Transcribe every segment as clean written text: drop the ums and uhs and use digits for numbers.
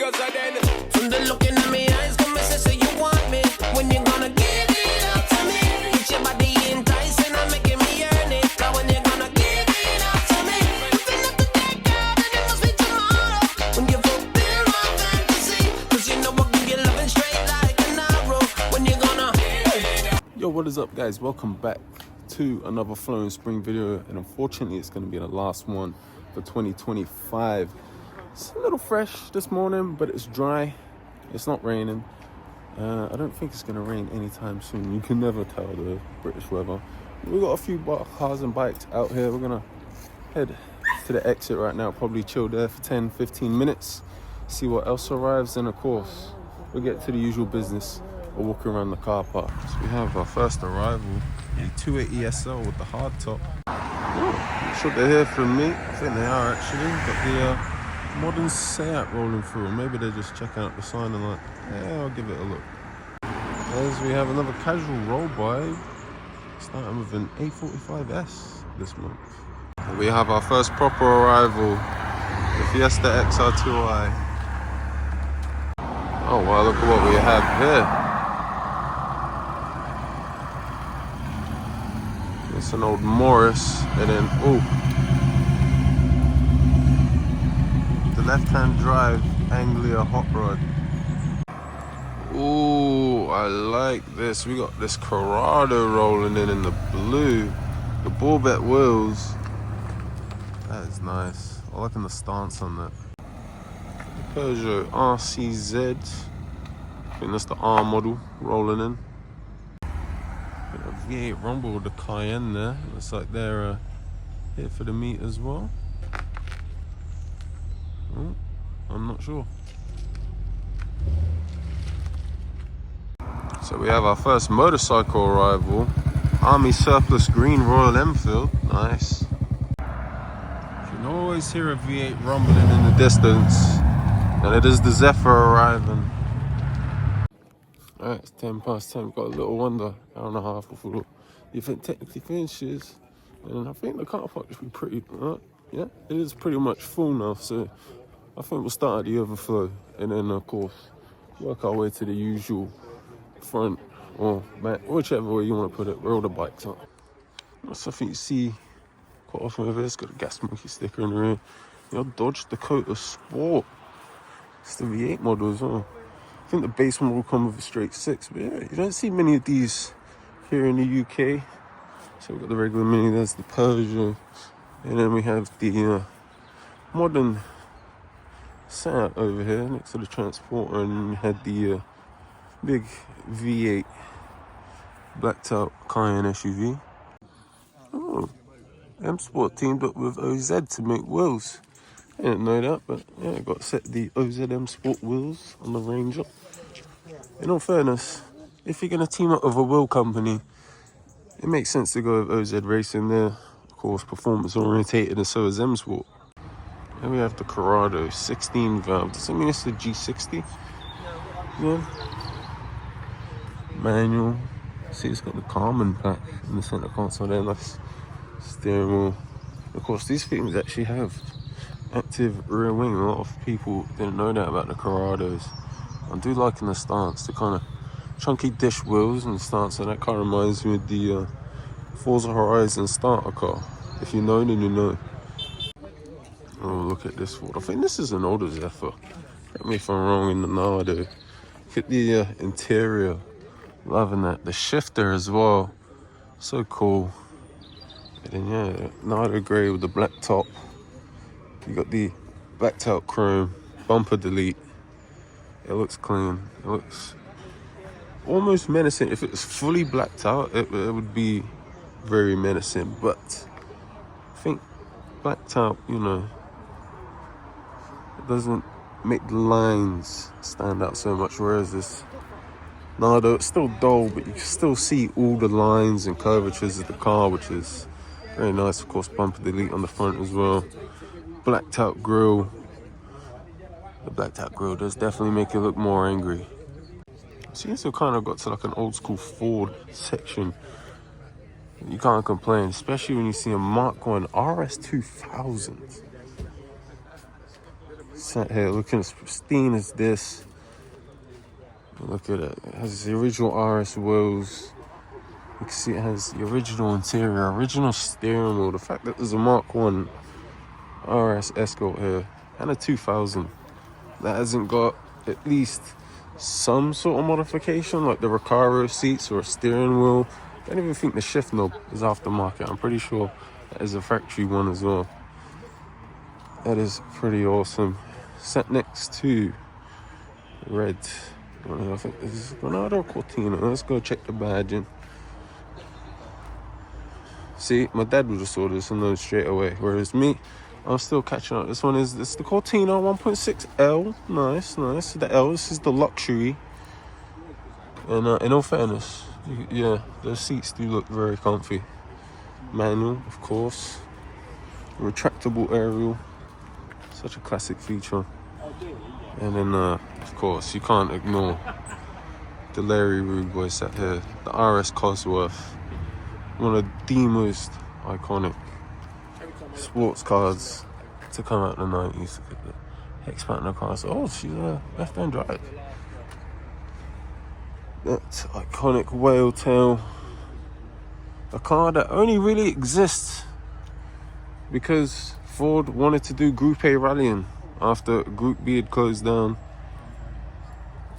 because I then. From the look in my eyes, come and say you want me. When you gonna give it up to me? It's your body enticing and making me earn it. Now when you gonna give it up to me? Nothing up to take out and it must be tomorrow. When you fulfill my fantasy, cause you know I can get loving straight like an arrow. When you gonna Yo, what is up, guys? Welcome back to another Flowing Spring video, and unfortunately it's going to be the last one for 2025. It's a little fresh this morning, but it's dry. It's not raining. I don't think it's going to rain anytime soon. You can never tell the British weather. We've got a few cars and bikes out here. We're going to head to the exit right now, probably chill there for 10-15 minutes, see what else arrives, and of course we'll get to the usual business. We're walking around the car park. So we have our first arrival, the 280 SL with the hard top. Not sure they're here for me. I think they are actually. Got the modern Seat rolling through. Maybe they're just checking out the sign and like, yeah, I'll give it a look. As we have another casual roll by, starting with an A45S this month. And we have our first proper arrival, the Fiesta XR2i. Oh wow, look at what we have here. It's an old Morris, and then, the left-hand drive Anglia hot rod. Ooh, I like this. We got this Corrado rolling in the blue. The ball bet wheels. That is nice. I like the stance on that. The Peugeot RCZ. I think that's the R model rolling in. V8 Rumble with the Cayenne there. Looks like they're here for the meet as well. Oh, I'm not sure. So we have our first motorcycle arrival. Army Surplus Green Royal Enfield. Nice. You can always hear a V8 rumbling in the distance. And it is the Zephyr arriving. Alright, it's 10 past 10. We've got a little wonder. I don't know how I feel. You think technically finishes, and I think the car park should be pretty, yeah, it is pretty much full now, so I think we'll start at the overflow, and then of course work our way to the usual front or back, whichever way you want to put it, where all the bikes are. That's something you see quite often with it. It's got a gas monkey sticker in the rear. You know, Dodge Dakota Sport. It's the V8 model as well. I think the base one will come with a straight 6, but yeah, you don't see many of these here in the UK. So we've got the regular Mini, there's the Peugeot, and then we have the modern Seat over here next to the Transporter, and we had the big V8 blacked out Cayenne SUV. Oh, M Sport teamed up with OZ to make wheels. I didn't know that, but yeah, I got to set the OZM Sport wheels on the Ranger. In all fairness, if you're going to team up with a wheel company, it makes sense to go with OZ Racing there. Of course, performance orientated, and so is M Sport. Then we have the Corrado 16 valve. Does that mean it's the G60? Yeah. Manual. See, it's got the Carmen pack in the center console there. Nice steering wheel. Of course, these things actually have active rear wing. A lot of people didn't know that about the Corrados. I do liking the stance, the kind of chunky dish wheels and stance, and that kind of reminds me of the Forza Horizon starter car. If you know, then you know. Oh, look at this Ford. I think this is an older Zephyr. Correct me if I'm wrong in the Nardo. Look at the interior. Loving that. The shifter as well. So cool. And then yeah, Nardo grey with the black top. You got the blacked out chrome, bumper delete. It looks clean. It looks almost menacing. If it was fully blacked out, it would be very menacing. But I think blacked out, you know, it doesn't make the lines stand out so much. Whereas this Nardo, it's still dull, but you can still see all the lines and curvatures of the car, which is very nice. Of course, bumper delete on the front as well. Blacked out grille. The blacked out grille does definitely make it look more angry. Seems to have kind of got to like an old school Ford section. You can't complain, especially when you see a Mark 1 RS 2000. Sat here looking as pristine as this. Look at it. It has the original RS wheels. You can see it has the original interior, original steering wheel. The fact that there's a Mark 1 RS Escort here and a 2000 that hasn't got at least some sort of modification, like the Recaro seats or a steering wheel. I don't even think the shift knob is aftermarket. I'm pretty sure that is a factory one as well. That is pretty awesome. Sat next to red. I think this is Granada or Cortina. Let's go check the badging. See, my dad would have saw this and knows straight away. Whereas me, I'm still catching up. This is the Cortina 1.6L. Nice. The L, this is the luxury. And in all fairness, yeah, the seats do look very comfy. Manual, of course. Retractable aerial. Such a classic feature. And then, of course, you can't ignore the Larry Rude boy sat here. The RS Cosworth. One of the most iconic sports cars to come out in the 90s. Look at the Hex Partner cars. Oh, she's a left-hand drive. That iconic whale tail. A car that only really exists because Ford wanted to do Group A rallying after Group B had closed down.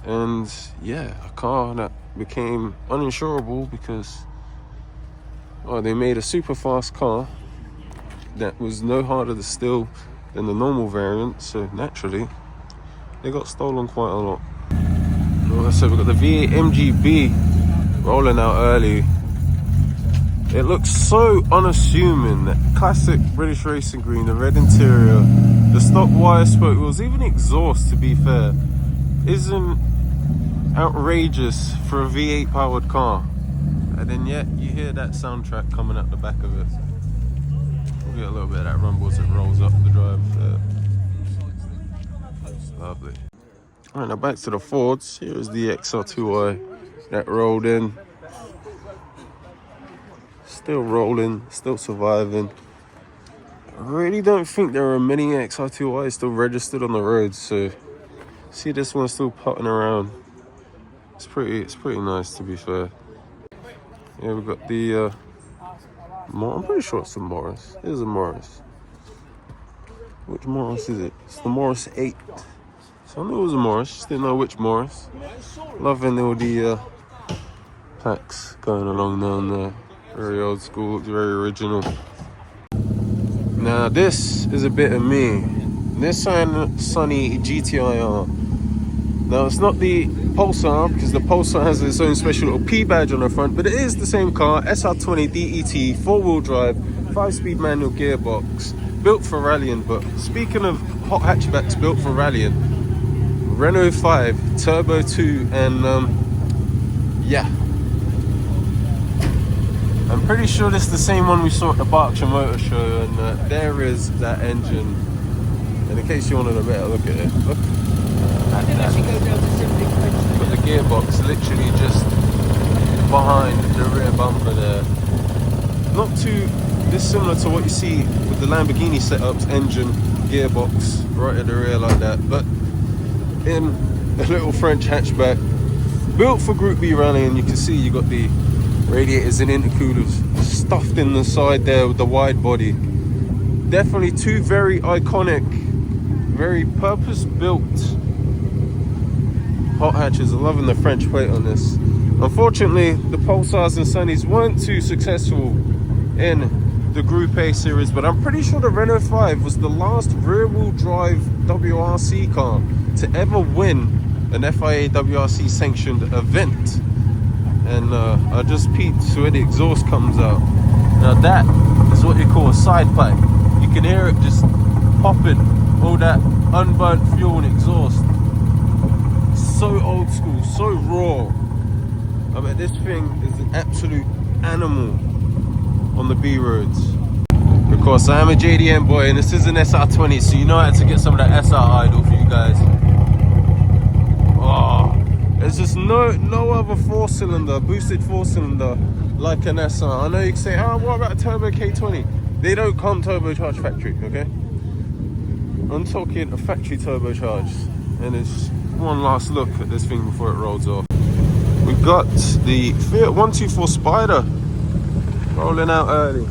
And yeah, a car that became uninsurable because they made a super fast car that was no harder to steal than the normal variant, so naturally they got stolen quite a lot. So we've got the V8 MGB rolling out early. It looks so unassuming, that classic British racing green, the red interior, the stock wire spoke wheels, even the exhaust, to be fair, isn't outrageous for a V8 powered car. And then yet you hear that soundtrack coming out the back of it. We'll get a little bit of that rumble as it rolls up the drive there. Lovely. Alright, now back to the Fords. Here is the XR2i that rolled in. Still rolling, still surviving. I really don't think there are many XR2i's still registered on the road, so see this one still putting around. It's pretty nice, to be fair. Yeah, we've got the I'm pretty sure it's a Morris. It is a Morris. Which Morris is it? It's the Morris 8. So I knew it was a Morris, just didn't know which Morris. Loving all the packs going along down there. Very old school, looks very original. Now this is a bit of me. Nissan Sunny GTI-R. Now it's not the Pulsar, because the Pulsar has its own special little P badge on the front, but it is the same car, SR20 DET, 4-wheel drive, 5-speed manual gearbox, built for rallying. But speaking of hot hatchbacks built for rallying, Renault 5, Turbo 2, and yeah. I'm pretty sure this is the same one we saw at the Berkshire Motor Show, and there is that engine. And in case you wanted a better look at it, look. But the gearbox literally just behind the rear bumper there. Not too dissimilar to what you see with the Lamborghini setups, engine, gearbox right at the rear like that, but in a little French hatchback built for Group B rallying. You can see you got the radiators and intercoolers stuffed in the side there with the wide body. Definitely two very iconic, very purpose-built hot hatches. I'm loving the French plate on this. Unfortunately, the Pulsars and Sunnies weren't too successful in the Group A series, but I'm pretty sure the Renault 5 was the last rear-wheel drive WRC car to ever win an FIA WRC sanctioned event. And I just peeped where the exhaust comes out. Now that is what you call a side pipe. You can hear it just popping, all that unburnt fuel and exhaust. So old school, so raw. I mean, this thing is an absolute animal on the B roads. Of course, I am a JDM boy, and this is an SR20, so you know I had to get some of that SR idle for you guys. Oh, there's just no other boosted 4-cylinder like an SR. I know you can say, oh, what about a turbo K20? They don't come turbocharged factory, okay? I'm talking a factory turbocharged, and it's one last look at this thing before it rolls off. We got the Fiat 124 Spider rolling out early.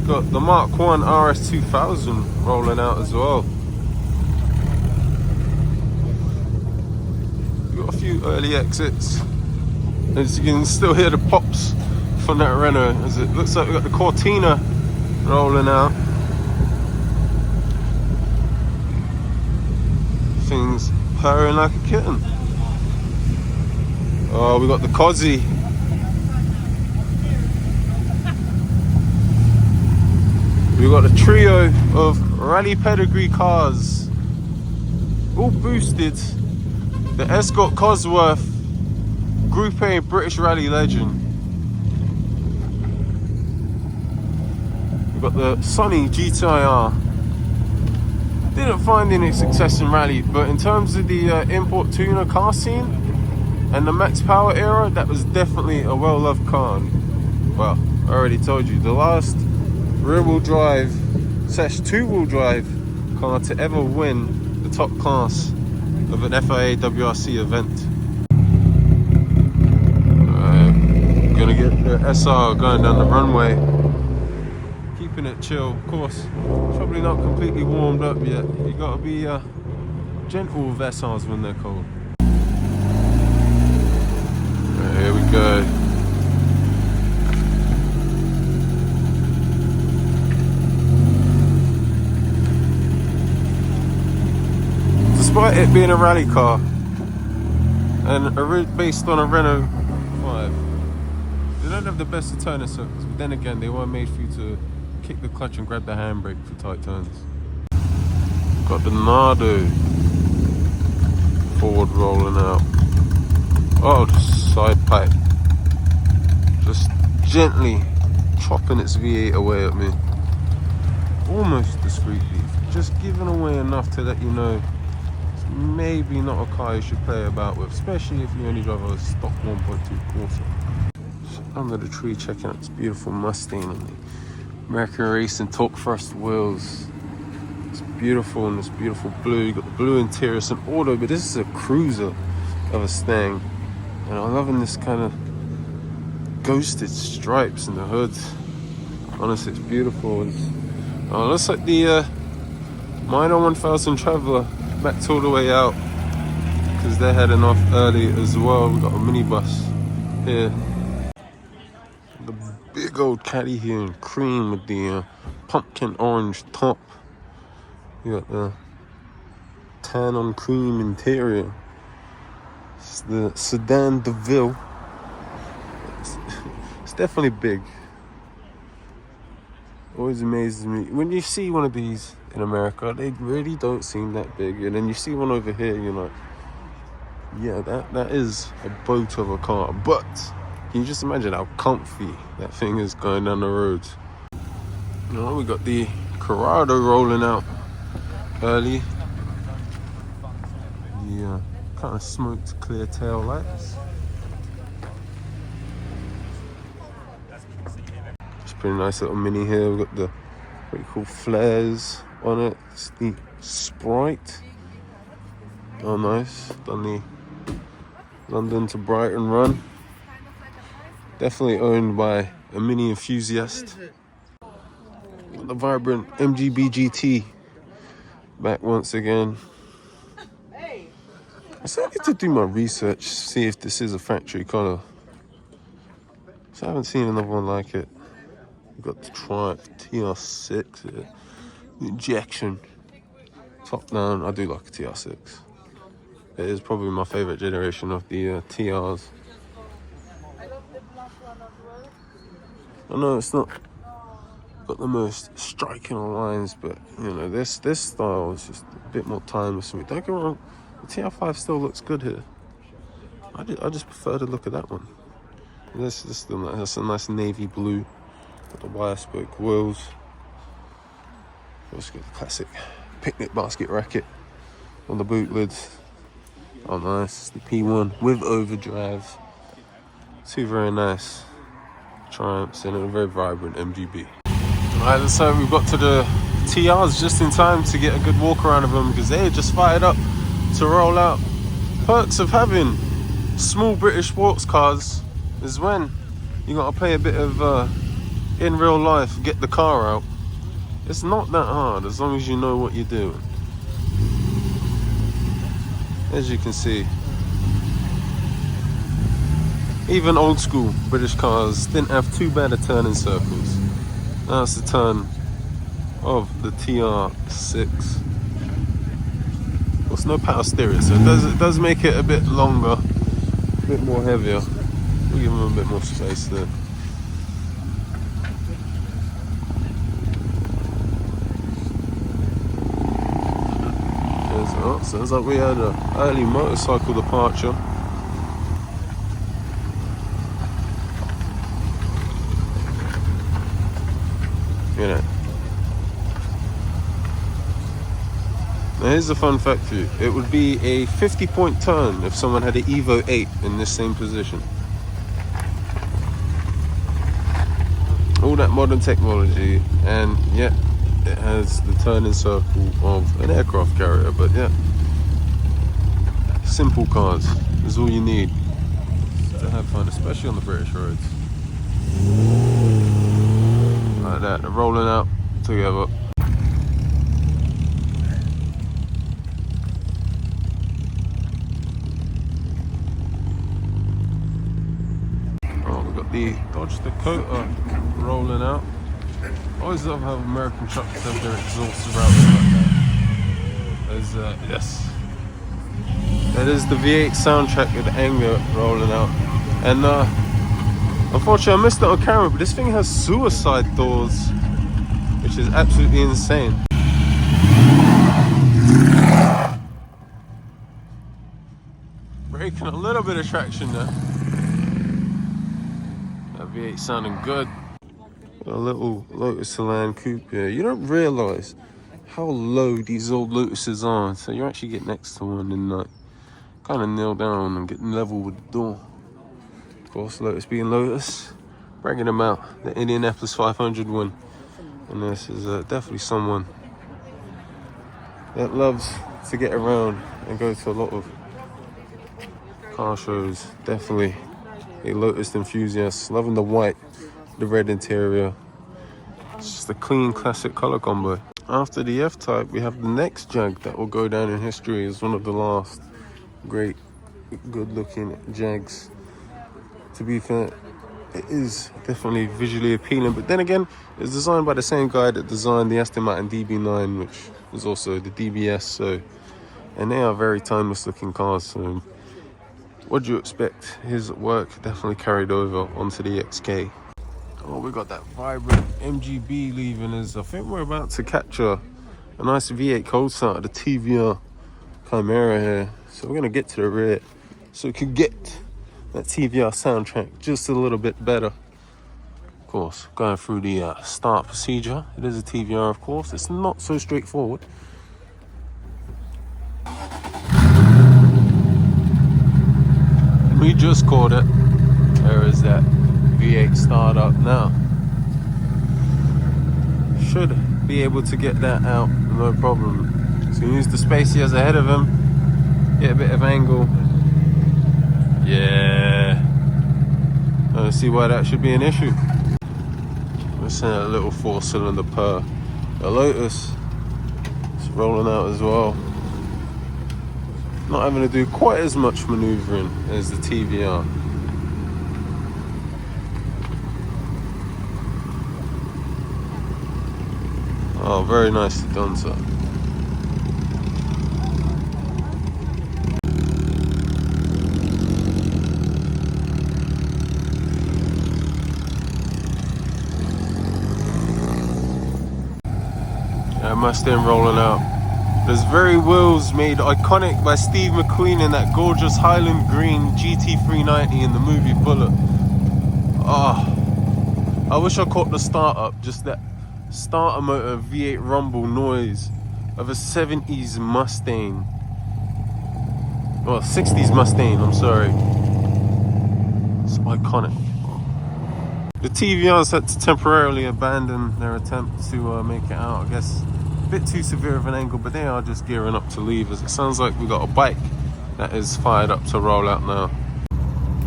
Got the Mark 1 RS 2000 rolling out as well. Got a few early exits. As you can still hear the pops from that Renault, as it looks like we got the Cortina rolling out. Things purring like a kitten. Oh, we got the Cozzy. We got a trio of rally pedigree cars, all boosted. The Escort Cosworth, Group A British Rally legend. We've got the Sunny GTIR. Didn't find any success in rally, but in terms of the import tuner car scene and the max power era, that was definitely a well-loved car. Well, I already told you, the last rear-wheel drive / two-wheel drive car to ever win the top class of an FIA WRC event. Gonna get the SR going down the runway, keeping it chill. Of course, probably not completely warmed up yet. You gotta be gentle with SRs when they're cold. Here we go. Despite it being a rally car and based on a Renault 5, they don't have the best of turning circles, but then again, they weren't made for you to kick the clutch and grab the handbrake for tight turns. Got the Nardo forward rolling out. Oh, the side pipe. Just gently chopping its V8 away at me. Almost discreetly. Just giving away enough to let you know it's maybe not a car you should play about with, especially if you only drive a stock 1.2 Corsa. Under the tree, checking out this beautiful Mustang and the American Racing Torque Thrust wheels. It's beautiful in this beautiful blue. You got the blue interior, it's an auto, but this is a cruiser of a Stang. And I'm loving this kind of ghosted stripes in the hood. Honestly, it's beautiful. Looks like the Minor 1000 Traveller backed all the way out because they're heading off early as well. We've got a minibus here. The big old caddy here in cream with the pumpkin orange top. You got the tan on cream interior. It's the Sedan DeVille. It's definitely big. Always amazes me when you see one of these in America. They really don't seem that big, and then you see one over here, you're like, yeah, that is a boat of a car. But can you just imagine how comfy that thing is going down the road? You know, we got the Corrado rolling out early. The kind of smoked clear tail lights. It's a pretty nice little mini here. We've got the pretty cool flares on it. It's the Sprite. Oh, nice. Done the London to Brighton run. Definitely owned by a mini enthusiast. Got the vibrant MGB GT back once again. I still need to do my research, see if this is a factory colour. So I haven't seen another one like it. We've got the Triumph TR6 here. Injection. Top down. I do like a TR6. It is probably my favourite generation of the TRs. I know it's not got the most striking lines, but you know, this style is just a bit more timeless for me. Don't get me wrong, the TR5 still looks good here. I just prefer the look of that one. That's a nice navy blue with the wire spoke wheels. Also got the classic picnic basket racket on the boot lids. Oh, nice. The P1 with overdrive. Two very nice Triumphs and a very vibrant MGB. Alright, so we've got to the TRs just in time to get a good walk around of them because they're just fired up to roll out. Perks of having small British sports cars is when you gotta play a bit of in real life, get the car out. It's not that hard as long as you know what you're doing. As you can see, even old school British cars didn't have too bad a turning circles. That's the turn of the TR6. There's no power steering, so it does make it a bit longer, a bit more heavier. We'll give them a bit more space there. Sounds like we had an early motorcycle departure. You know. Now here's a fun fact for you. It would be a 50-point turn if someone had an Evo 8 in this same position. All that modern technology, and yeah, it has the turning circle of an aircraft carrier, but yeah. Simple cars is all you need to have fun, especially on the British roads. Like that, they're rolling out together. Oh, we've got the Dodge Dakota rolling out. I always love how American trucks have their exhausts around like that. There's, yes. That is the V8 soundtrack with anger rolling out. And unfortunately I missed it on camera, but this thing has suicide doors, which is absolutely insane. Breaking a little bit of traction there. That V8 sounding good. A little Lotus Elan coupe here. You don't realise how low these old Lotuses are, so you actually get next to one and like kind of kneel down and get level with the door. Of course, Lotus being Lotus, bragging them out. The Indianapolis 500 win, and this is definitely someone that loves to get around and go to a lot of car shows. Definitely a Lotus enthusiast, loving the white, the red interior. It's just a clean classic color combo. After the F-Type, we have the next Jag that will go down in history as one of the last great, good-looking Jags. To be fair, it is definitely visually appealing, but then again, it's designed by the same guy that designed the Aston Martin DB9, which is also the DBS. So, and they are very timeless-looking cars. So, what do you expect? His work definitely carried over onto the XK. Oh, we got that vibrant MGB leaving us. I think we're about to capture a nice V8 cold start of the TVR Chimera here. So we're going to get to the rear so we can get that TVR soundtrack just a little bit better. Of course, going through the start procedure. It is a TVR, of course. It's not so straightforward. We just caught it. There is that V8 start up now. Should be able to get that out, no problem. So use the space he has ahead of him. Get a bit of angle. Yeah. I don't see why that should be an issue. We're seeing a little 4-cylinder per. The Lotus is rolling out as well. Not having to do quite as much maneuvering as the TVR. Oh, very nicely done, sir. Mustang rolling out. There's very wheels made iconic by Steve McQueen in that gorgeous Highland Green GT390 in the movie Bullet. Oh, I wish I caught the start up, just that starter motor V8 rumble noise of a 70s Mustang. Well, 60s Mustang, I'm sorry. It's iconic. The TVRs had to temporarily abandon their attempt to make it out, I guess. bit too severe of an angle, but they are just gearing up to leave, as it sounds like we got a bike that is fired up to roll out now.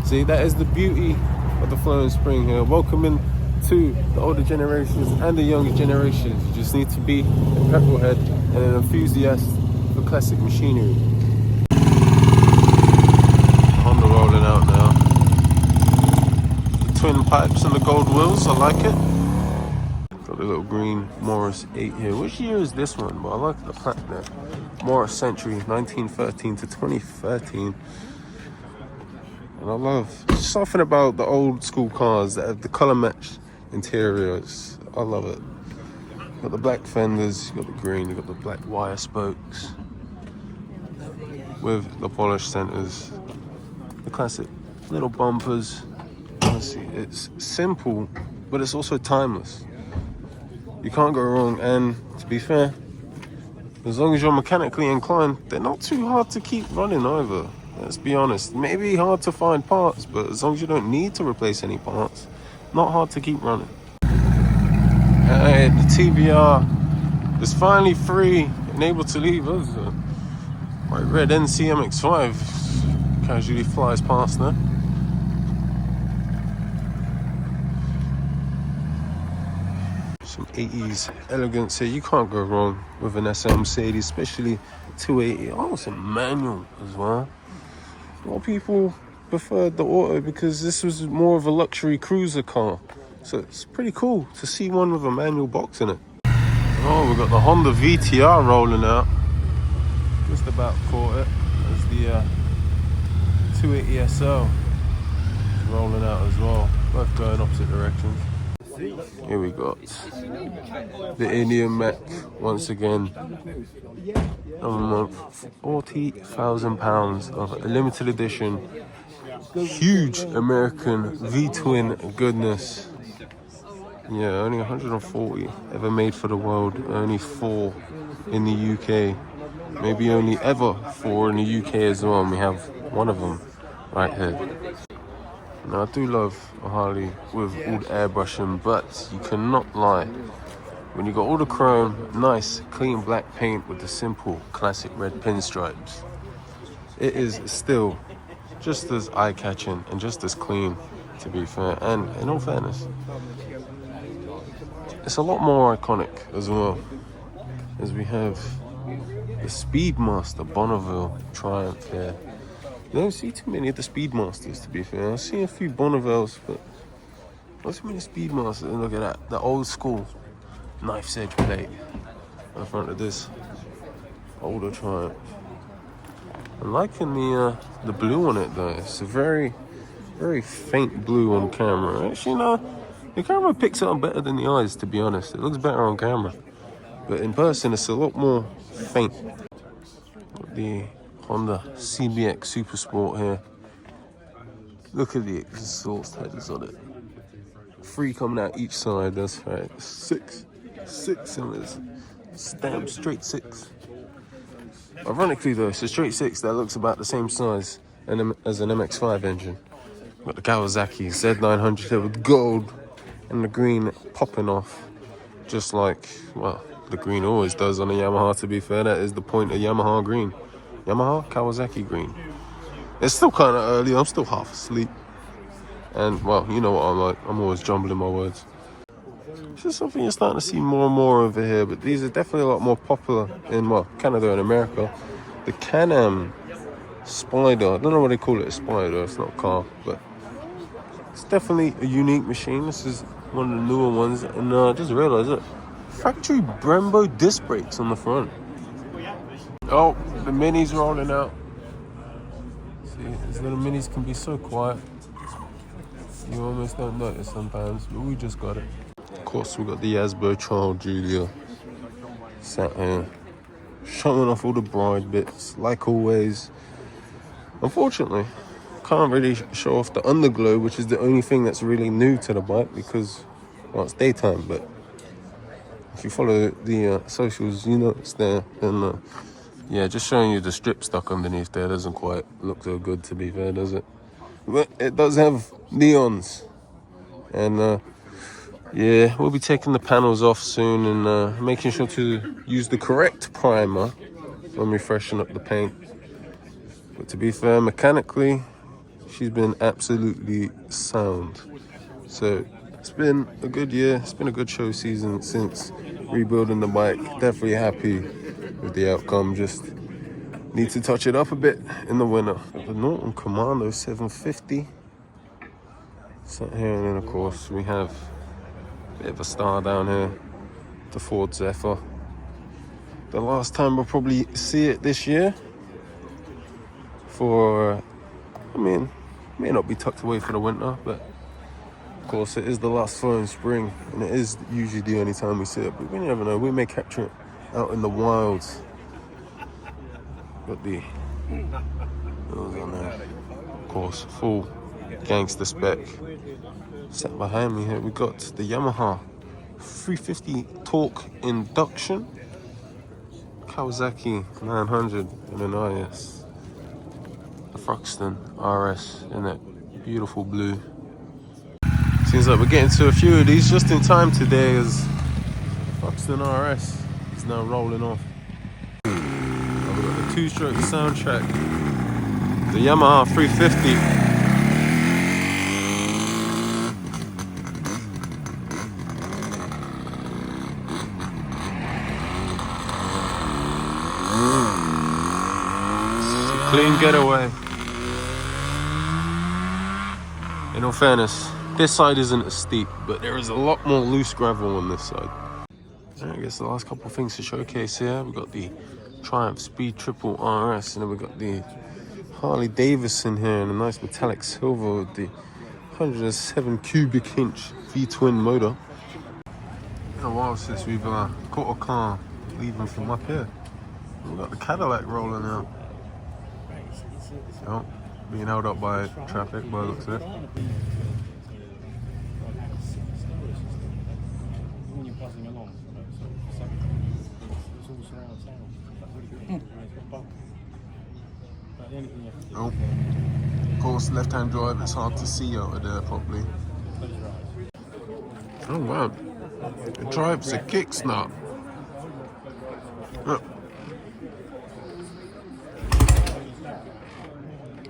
See, that is the beauty of the flowing spring here, welcoming to the older generations and the younger generations. You just need to be a petrolhead and an enthusiast for classic machinery. Honda rolling out now. The twin pipes and the gold wheels, I like it. Got the little green Morris 8 here. Which year is this one? But I like the plaque there. Morris Century, 1913 to 2013. And I love something about the old school cars that have the colour matched interiors. I love it. Got the black fenders, you got the green, you got the black wire spokes with the polished centers, the classic little bumpers. Honestly, it's simple, but it's also timeless. You can't go wrong, and to be fair, as long as you're mechanically inclined, they're not too hard to keep running either. Let's be honest. Maybe hard to find parts, but as long as you don't need to replace any parts, not hard to keep running. Hey, the TBR is finally free and able to leave us. My red NCMX5 casually flies past now. Some 80s elegance here. You can't go wrong with an SL Mercedes, especially 280. Oh, it's a manual as well. A lot of people preferred the auto because this was more of a luxury cruiser car. So it's pretty cool to see one with a manual box in it. Oh, we've got the Honda VTR rolling out. Just about caught it as the 280 SL rolling out as well. Both going opposite directions. Here we got the Indian Mac once again. £40,000 of a limited edition, huge American V-twin goodness. Yeah, only 140 ever made for the world, only 4 in the UK. Maybe only ever 4 in the UK as well, and we have one of them right here. Now, I do love a Harley with all the airbrushing, but you cannot lie. When you got all the chrome, nice, clean black paint with the simple, classic red pinstripes, it is still just as eye-catching and just as clean, to be fair. And in all fairness, it's a lot more iconic as well, as we have the Speedmaster Bonneville Triumph here. You don't see too many of the Speedmasters, to be fair. I see a few Bonnevilles, but not too many Speedmasters. And look at that, the old school knife's edge plate in front of this older Triumph. I'm liking the blue on it though. It's a very, very faint blue on camera. Actually, no, the camera picks it up better than the eyes, to be honest. It looks better on camera, but in person it's a lot more faint. The Honda CBX Super Sport here. Look at the exhaust headers on it. 3 coming out each side, that's right. 6 cylinders. Stamped straight 6. Ironically though, it's a straight 6 that looks about the same size as an MX-5 engine. Got the Kawasaki Z900 here with gold and the green popping off. Just like, well, the green always does on a Yamaha, to be fair. That is the point of Yamaha green. Yamaha Kawasaki green. It's still kind of early, I'm still half asleep. And, well, you know what I'm like, I'm always jumbling my words. This is something you're starting to see more and more over here, but these are definitely a lot more popular in, well, Canada and America. The Can-Am Spider, I don't know what they call it, a Spider, it's not a car, but it's definitely a unique machine. This is one of the newer ones, and I just realised it. Factory Brembo disc brakes on the front. Oh, the Minis rolling out. See, these little Minis can be so quiet. You almost don't notice sometimes, but we just got it. Of course, we got the Yasbo child, Julia, sat here, showing off all the bride bits, like always. Unfortunately, can't really show off the underglow, which is the only thing that's really new to the bike because, well, it's daytime, but if you follow the socials, you know it's there. And yeah, just showing you the strip stuck underneath there doesn't quite look so good, to be fair, does it? But it does have neons, and Yeah, we'll be taking the panels off soon and making sure to use the correct primer when we freshen up the paint. But to be fair, mechanically, she's been absolutely sound. So it's been a good year. It's been a good show season since rebuilding the bike. Definitely happy with the outcome. Just need to touch it up a bit in the winter. The Norton Commando 750. Sat here, and then of course we have a bit of a star down here, the Ford Zephyr. The last time we'll probably see it this year. I mean, may not be tucked away for the winter, but of course it is the last fall in spring, and it is usually the only time we see it. But we never know. We may capture it out in the wilds. Got the wheels on there. Of course, full gangster spec. Sat behind me here, we got the Yamaha 350 torque induction, Kawasaki 900 and an IS, the Thruxton RS in that beautiful blue. Seems like we're getting to a few of these just in time today, as Thruxton RS is now rolling off. We've got the two-stroke soundtrack, the Yamaha 350. Clean getaway. In all fairness, this side isn't as steep, but there is a lot more loose gravel on this side. And I guess the last couple of things to showcase here, we've got the Triumph Speed Triple RS, and then we've got the Harley Davidson here in a nice metallic silver with the 107 cubic inch V-twin motor. Been a while since we've caught a car leaving from up here. We've got the Cadillac rolling out. Oh, being held up by traffic by the looks of it. Oh, of course, left-hand drive, it's hard to see out of there properly. Oh wow, it drives a kick snap. Oh.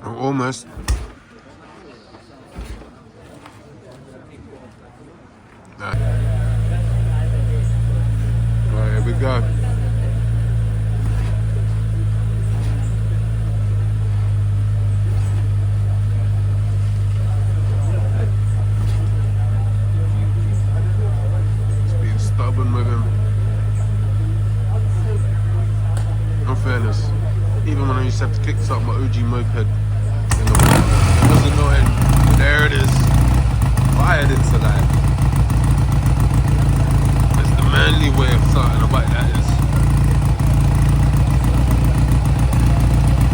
Oh, almost. Right, here we go. Just being stubborn with him. No fairness. Even when I used to have to kick start my OG moped, it was annoying, but there it is, fired into that. That's the manly way of starting a bike, that is.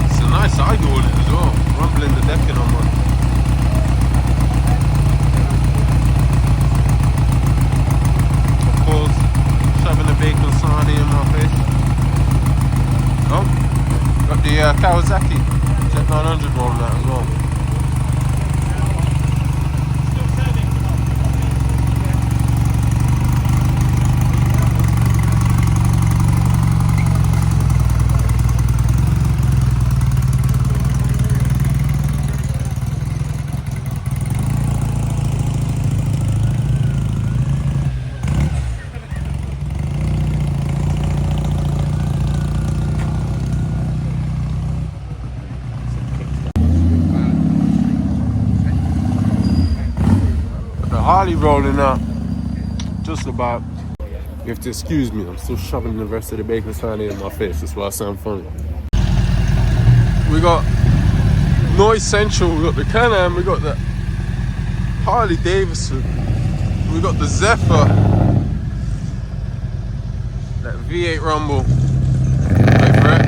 It's a nice idle on it as well, rumbling the decking on one. Of course, shoving the bacon sarnie in my face. Oh, got the Kawasaki Z900 rolling out as well. Harley rolling up, just about. You have to excuse me, I'm still shoving the rest of the bacon sarnie in my face, that's why I sound funny. We got Noise Central, we got the Can-Am, we got the Harley Davidson, we got the Zephyr, that V8 rumble. Wait for it.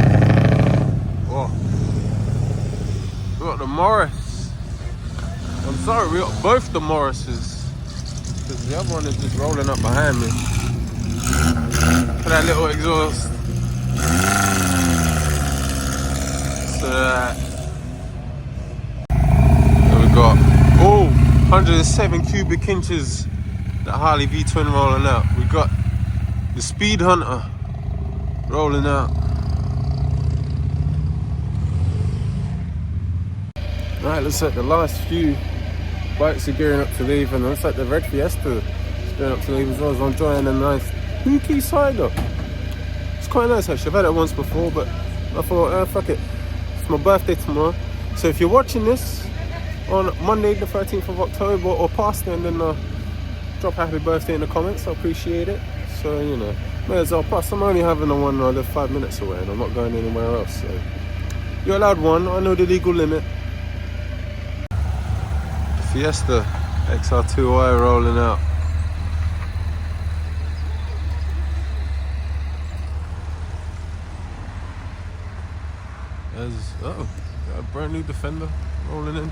Whoa. We got the Morris. I'm sorry, we got both the Morrises. Because the other one is just rolling up behind me. For that little exhaust. So then we got 107 cubic inches the Harley V-twin rolling out. We got the Speed Hunter rolling out. Right, looks like the last few bikes are gearing up to leave, and it looks like the red Fiesta is gearing up to leave as well. So I'm enjoying a nice spooky cider. It's quite nice actually. I've had it once before, but I thought, fuck it. It's my birthday tomorrow. So if you're watching this on Monday the 13th of October or past then drop happy birthday in the comments. I appreciate it. So, you know, may as well. Plus, I'm only having a one. I live 5 minutes away and I'm not going anywhere else. So you're allowed one. I know the legal limit. Fiesta XR2i rolling out. There's got a brand new Defender rolling in.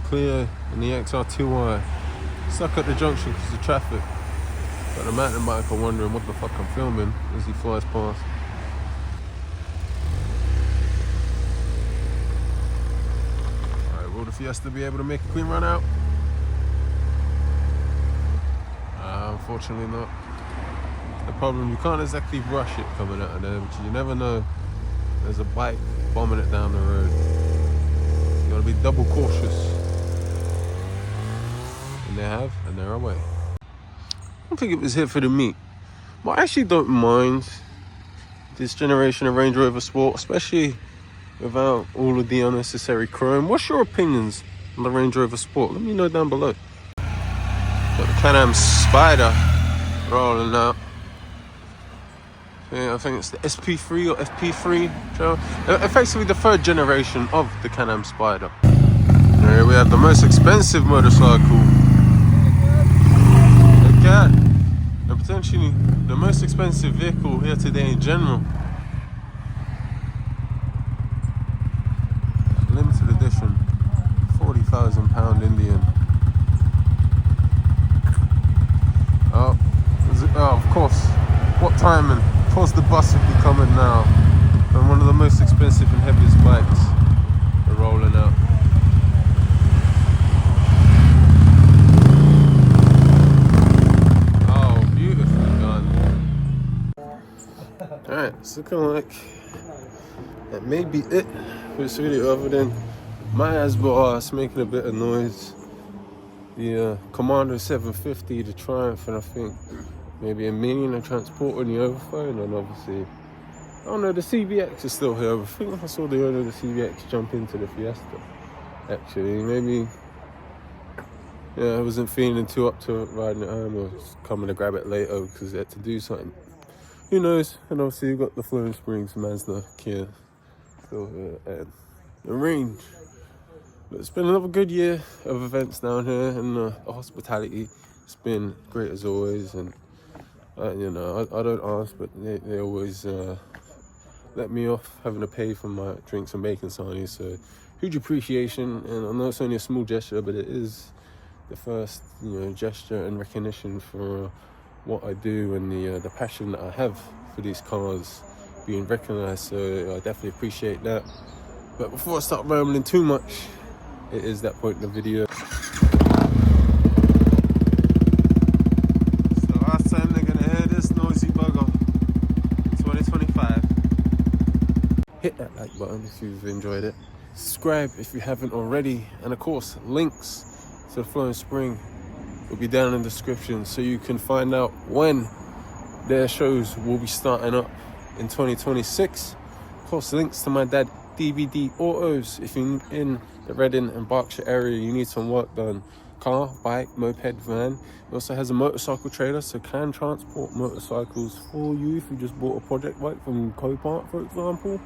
Clear in the XR2i. Stuck at the junction because of traffic. Got a mountain biker wondering what the fuck I'm filming as he flies past. Alright, will the Fiesta be able to make a clean run out? Unfortunately not. The problem, you can't exactly rush it coming out of there, but you never know. There's a bike bombing it down the road. You gotta be double cautious. And they have, and they're away. I don't think it was here for the meet, but I actually don't mind this generation of Range Rover Sport, especially without all of the unnecessary chrome. What's your opinions on the Range Rover Sport? Let me know down below. Got the Can-Am Spider rolling out. Yeah, I think it's the SP3 or FP3. Effectively the third generation of the Can-Am Spider. Here we have the most expensive motorcycle. Again, and potentially the most expensive vehicle here today in general. Limited edition, £40,000 Indian. Oh, of course. What timing? Of course the bus will be coming now. And one of the most expensive and heaviest bikes are rolling out. Oh, beautifully done. Alright, it's looking like that may be it for this video, other than my Asbo's making a bit of noise. The Commander 750, the Triumph, and I think maybe a Mini and a Transporter and the Overphone, and obviously, I don't know, the CVX is still here. I think I saw the owner of the CVX jump into the Fiesta, actually. Maybe, yeah, I wasn't feeling too up to riding it home, or just coming to grab it later because they had to do something. Who knows? And obviously you've got the Flowing Springs, Mazda, Kia still here, and the Range. But it's been another good year of events down here, and the hospitality has been great as always. And you know, I don't ask, but they always let me off having to pay for my drinks and bacon sarnies. So huge appreciation, and I know it's only a small gesture, but it is the first, you know, gesture and recognition for what I do and the passion that I have for these cars being recognized. So I definitely appreciate that. But before I start rambling too much, it is that point in the video. So last time they're gonna hear this noisy bugger in 2025. Hit that like button if you've enjoyed it. Subscribe if you haven't already. And of course, links to the Flowing Spring will be down in the description, so you can find out when their shows will be starting up in 2026. Of course, links to my dad DVD Autos if you're in the Reading and Berkshire area, you need some work done. Car, bike, moped, van. It also has a motorcycle trailer, so can transport motorcycles for you if you just bought a project bike from Copart, for example.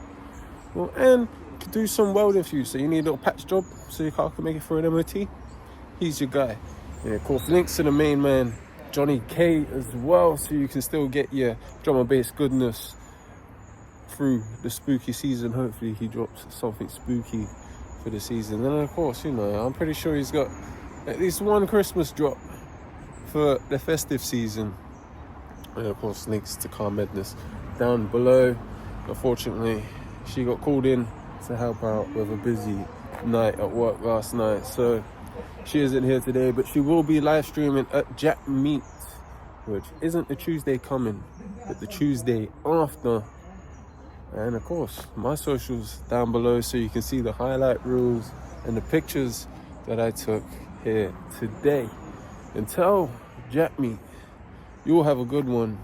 Well, and to do some welding for you, so you need a little patch job so your car can make it for an MOT. He's your guy. And of course, links to the main man, Jonny K, as well, so you can still get your drum and bass goodness through the spooky season. Hopefully he drops something spooky for the season. And of course, you know, I'm pretty sure he's got at least one Christmas drop for the festive season. And of course, links to Car Medness down below. Unfortunately, she got called in to help out with a busy night at work last night, so she isn't here today, but she will be live streaming at Jack Meet, which isn't the Tuesday coming, but the Tuesday after. And of course, my socials down below so you can see the highlight reels and the pictures that I took here today. Until Jack Meet, you will have a good one.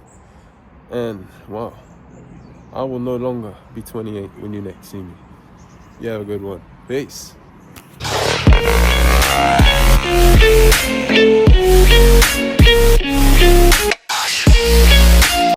And wow, I will no longer be 28 when you next see me. You have a good one. Peace.